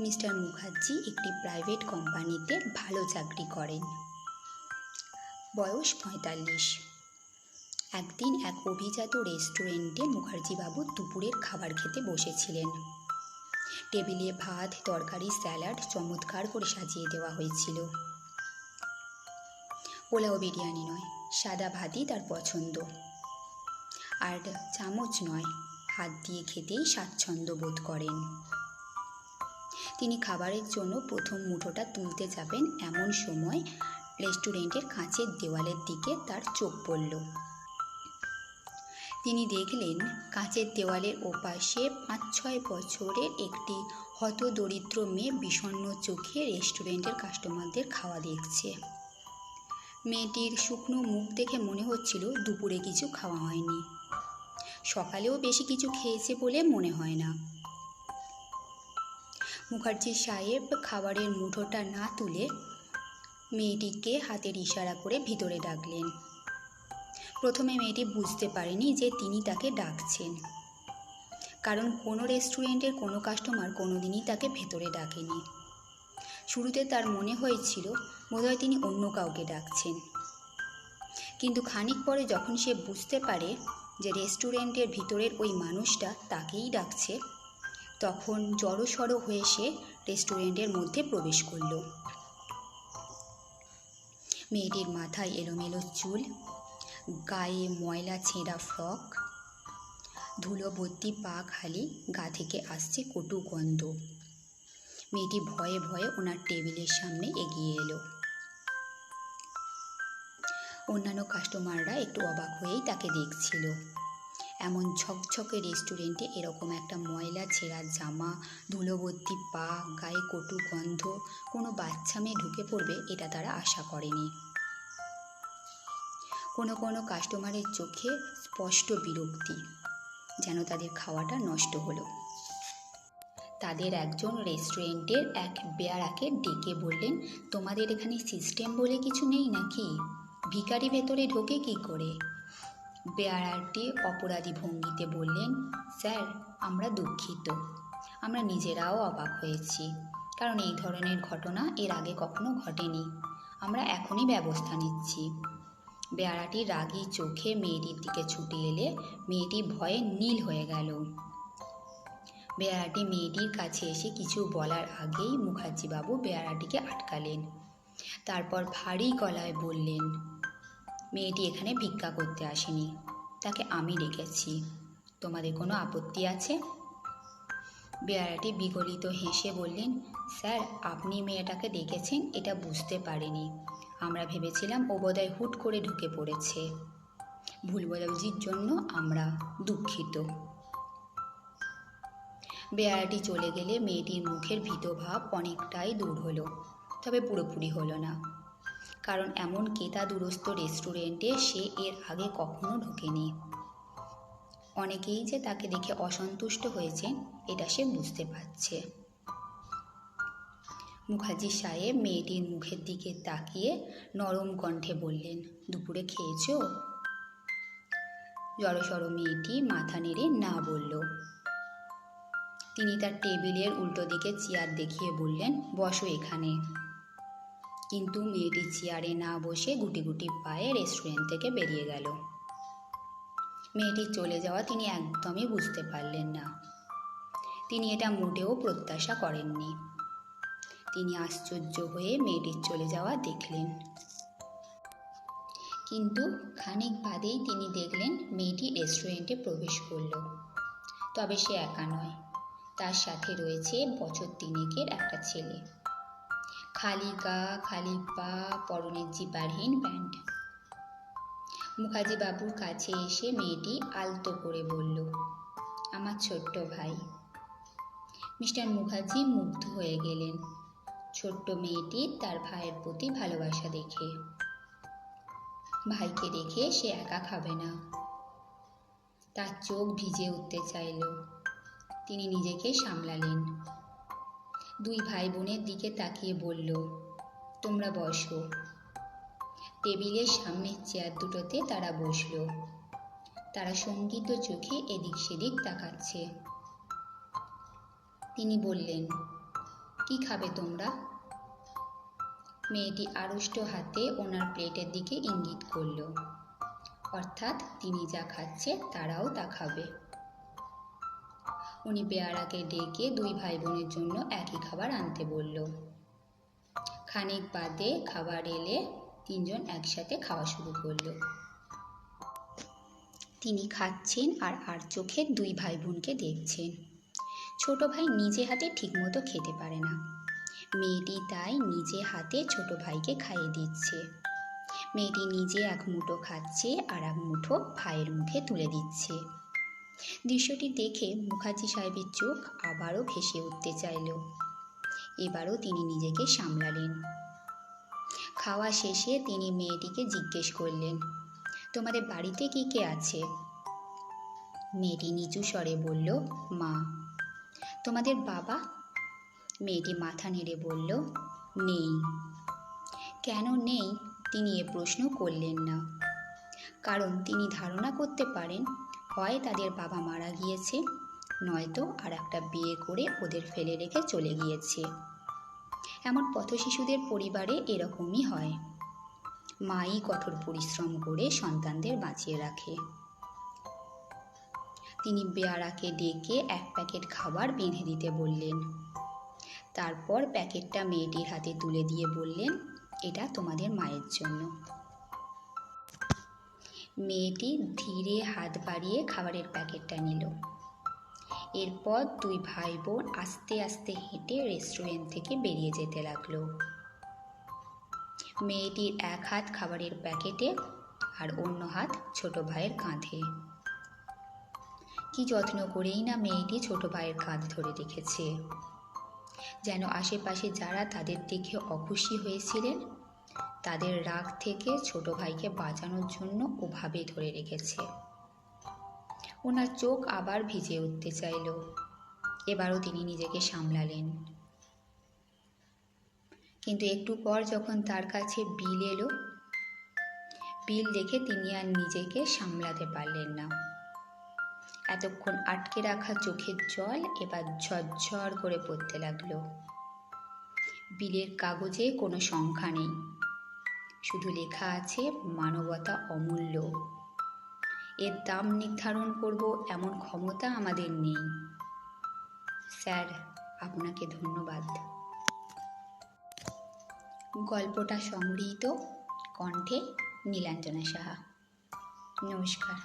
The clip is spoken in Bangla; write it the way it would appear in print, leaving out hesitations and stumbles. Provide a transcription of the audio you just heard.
মিস্টার মুখার্জি একটি প্রাইভেট কোম্পানিতে ভালো চাকরি করেন। বয়স ৪৫। একদিন এক অভিজাত রেস্টুরেন্টে মুখার্জিবাবু দুপুরের খাবার খেতে বসেছিলেন। টেবিলে ভাত, তরকারি, স্যালাড চমৎকার করে সাজিয়ে দেওয়া হয়েছিল। পোলাও বিরিয়ানি নয়, সাদা ভাতই তার পছন্দ। আর চামচ নয়, হাত দিয়ে খেতেই স্বাচ্ছন্দ্য বোধ করেন। তিনি খাবারের জন্য প্রথম মুঠোটা তুলতে যাবেন এমন সময় রেস্টুরেন্টের কাঁচের দেওয়ালের দিকে তার চোখ পড়ল। তিনি দেখলেন কাঁচের দেওয়ালের ওপাশে ৫-৬ বছরের একটি হতদরিদ্র মেয়ে বিষণ্ণ চোখে রেস্টুরেন্টের কাস্টমারদের খাওয়া দেখছে। মেয়েটির শুকনো মুখ দেখে মনে হচ্ছিল দুপুরে কিছু খাওয়া হয়নি, সকালেও বেশি কিছু খেয়েছে বলে মনে হয় না। মুখার্জি সাহেব খাবারের মুঠোটা না তুলে মেয়েটিকে হাতের ইশারা করে ভিতরে ডাকলেন। প্রথমে মেয়েটি বুঝতে পারেনি যে তিনি তাকে ডাকছেন, কারণ কোনো রেস্টুরেন্টের কোনো কাস্টমার কোনোদিনই তাকে ভেতরে ডাকেনি। শুরুতে তার মনে হয়েছিল বোধহয় তিনি অন্য কাউকে ডাকছেন, কিন্তু খানিক পরে যখন সে বুঝতে পারে যে রেস্টুরেন্টের ভিতরের ওই মানুষটা তাকেই ডাকছে, তখন জড়সড় হয়ে সে রেস্টুরেন্টের মধ্যে প্রবেশ করল। মেয়েটির মাথায় এলোমেলো চুল, গায়ে ময়লা ছেঁড়া ফ্রক, ধুলো ভর্তি পা খালি, গা থেকে আসছে কটু গন্ধ। মেয়েটি ভয়ে ভয়ে ওনার টেবিলের সামনে এগিয়ে এলো। অন্যান্য কাস্টমাররা একটু অবাক হয়েই তাকে দেখছিল। এমন ঝকঝকে রেস্টুরেন্টে এরকম একটা ময়লা ছেঁড়া জামা, ধুলোভর্তি পা, গায়ে কটু গন্ধ কোনো বাচ্চা মেয়ে ঢুকে পড়বে এটা তারা আশা করেনি। কোনো কোনো কাস্টমারের চোখে স্পষ্ট বিরক্তি, যেন তাদের খাওয়াটা নষ্ট হলো। তাদের একজন রেস্টুরেন্টের এক বেয়ারাকে ডেকে বললেন, তোমাদের এখানে সিস্টেম বলে কিছু নেই নাকি? ভিখারি ভেতরে ঢোকে কি করে? বেয়ারাটি অপরাধী ভঙ্গিতে বললেন, স্যার, আমরা দুঃখিত, আমরা নিজেরাও অবাক হয়েছি, কারণ এই ধরনের ঘটনা এর আগে কখনো ঘটেনি। আমরা এখনই ব্যবস্থা নিচ্ছি। বেয়ারাটি রাগী চোখে মেয়েটির দিকে ছুটে এলে মেয়েটি ভয়ে নীল হয়ে গেল। বেয়ারাটি মেয়েটির কাছে এসে কিছু বলার আগেই মুখার্জিবাবু বেয়ারাটিকে আটকালেন। তারপর ভারী গলায় বললেন, মেয়েটি এখানে ভিক্ষা করতে আসেনি, তাকে আমি রেখেছি। তোমাদের কোনো আপত্তি আছে? বেয়ারাটি বিগলিত হেসে বললেন, স্যার, আপনি মেয়েটাকে ডেকেছেন এটা বুঝতে পারিনি। আমরা ভেবেছিলাম ও বোধহয় হুট করে ঢুকে পড়েছে। ভুল বোঝাবুঝির জন্য আমরা দুঃখিত। বেয়ারাটি চলে গেলে মেয়েটির মুখের ভীতভাব অনেকটাই দূর হলো, তবে পুরোপুরি হলো না, কারণ এমন কেতাদুরস্ত রেস্টুরেন্টে সে এর আগে কখনো ঢোকেনি। অনেকেই যে তাকে দেখে অসন্তুষ্ট হয়েছেন এটা সে বুঝতে পারছে। মুখার্জি সাহেব মেয়েটির মুখের দিকে তাকিয়ে নরম কণ্ঠে বললেন, দুপুরে খেয়েছো? জড়সড় মেয়েটি মাথা নেড়ে না বলল। তিনি তার টেবিলের উল্টো দিকে চেয়ার দেখিয়ে বললেন, বসো এখানে। কিন্তু মেয়েটি চেয়ারে না বসে গুটি গুটি পায়ে রেস্টুরেন্ট থেকে বেরিয়ে গেল। মেয়েটির চলে যাওয়া তিনি একদমই বুঝতে পারলেন না। তিনি এটা মোটেও প্রত্যাশা করেননি। তিনি আশ্চর্য হয়ে মেয়েটির চলে যাওয়া দেখলেন। কিন্তু খানিক বাদেই তিনি দেখলেন মেয়েটি রেস্টুরেন্টে প্রবেশ করল। তবে সে একা নয়, তার সাথে রয়েছে বছর ৩-এর একটা ছেলে। খালি গা, খালি পা, পরনের জিপারহীন প্যান্ট। মুখার্জিবাবুর কাছে এসে মেয়েটি আলতো করে বলল, আমার ছোট্ট ভাই। মিস্টার মুখার্জি মুগ্ধ হয়ে গেলেন ছোট্ট মেয়েটি তার ভাইয়ের প্রতি ভালোবাসা দেখে। ভাইকে রেখে সে একা খাবে না। তার চোখ ভিজে উঠতে চাইল। তিনি নিজেকে সামলালেন। দুই ভাই বোনের দিকে তাকিয়ে বলল, তোমরা বসো। টেবিলের সামনের চেয়ার দুটোতে তারা বসল। তারা শঙ্কিত চোখে এদিক সেদিক তাকাচ্ছে। তিনি বললেন, কি খাবে তোমরা? মেয়েটি আড়ষ্ট হাতে ওনার প্লেটের দিকে ইঙ্গিত করল, অর্থাৎ তিনি যা খাচ্ছে তারাও তা খাবে। উনি বেয়ারাকে ডেকে দুই ভাই বোনের জন্য একই খাবার আনতে বলল। খানিক বাদে খাবার এলে তিনজন একসাথে খাওয়া শুরু করলো। তিনি খাচ্ছেন আর আর চোখে দুই ভাই বোনকে দেখছেন। ছোট ভাই নিজে হাতে ঠিকমতো খেতে পারে না, মেয়েটি তাই নিজে হাতে ছোট ভাইকে খাইয়ে দিচ্ছে। মেয়েটি নিজে এক মুঠো খাচ্ছে আর এক মুঠো ভাইয়ের মুখে তুলে দিচ্ছে। দৃশ্যটি দেখে মুখার্জি সাহেবের চোখ আবারও ভেসে উঠতে চাইল। এবারও তিনি নিজেকে সামলালেন। খাওয়া শেষে তিনি মেয়েটিকে জিজ্ঞেস করলেন, তোমাদের বাড়িতে কে কে আছে? মেয়েটি নিচু স্বরে বলল, মা। তোমাদের বাবা? মেয়েটি মাথা নেড়ে বলল, নেই। কেন নেই তিনি এ প্রশ্ন করলেন না, কারণ তিনি ধারণা করতে পারেন হয় তাদের বাবা মারা গিয়েছে, নয়তো আর একটা বিয়ে করে ওদের ফেলে রেখে চলে গিয়েছে। এমন পথশিশুদের পরিবারে এরকমই হয়, মাই কঠোর পরিশ্রম করে সন্তানদের বাঁচিয়ে রাখে। তিনি বেয়ারাকে ডেকে এক প্যাকেট খাবার বেঁধে দিতে বললেন। তারপর প্যাকেটটা মেয়েটির হাতে তুলে দিয়ে বললেন, এটা তোমাদের মায়ের জন্য। মেয়েটি ধীরে হাত বাড়িয়ে খাবারের প্যাকেটটা নিল। এরপর দুই ভাই বোন আস্তে আস্তে হেঁটে রেস্টুরেন্ট থেকে বেরিয়ে যেতে লাগলো। মেয়েটির এক হাত খাবারের প্যাকেটে আর অন্য হাত ছোট ভাইয়ের কাঁধে। কি যত্ন করেই না মেয়েটি ছোট ভাইয়ের কাঁধ ধরে রেখেছে, যেন আশেপাশে যারা তাদের দেখে অখুশি হয়েছিলেন তাদের রাগ থেকে ছোট ভাইকে বাঁচানোর জন্য ওভাবে ধরে রেখেছে। ওনার চোখ আবার ভিজে উঠতে চাইল। এবারও তিনি নিজেকে সামলালেন। কিন্তু একটু পর যখন তার কাছে বিল এলো, বিল দেখে তিনি আর নিজেকে সামলাতে পারলেন না। এতক্ষণ আটকে রাখা চোখের জল এবার ঝরঝর করে পড়তে লাগলো। বিলের কাগজে কোনো সংখ্যা নেই, শুধু লেখা আছে মানবতা অমূল্য, এর দাম নির্ধারণ করব এমন ক্ষমতা আমাদের নেই। স্যার, আপনাকে ধন্যবাদ। গল্পটা সংগৃহীত কণ্ঠে নীলাঞ্জনা সাহা। নমস্কার।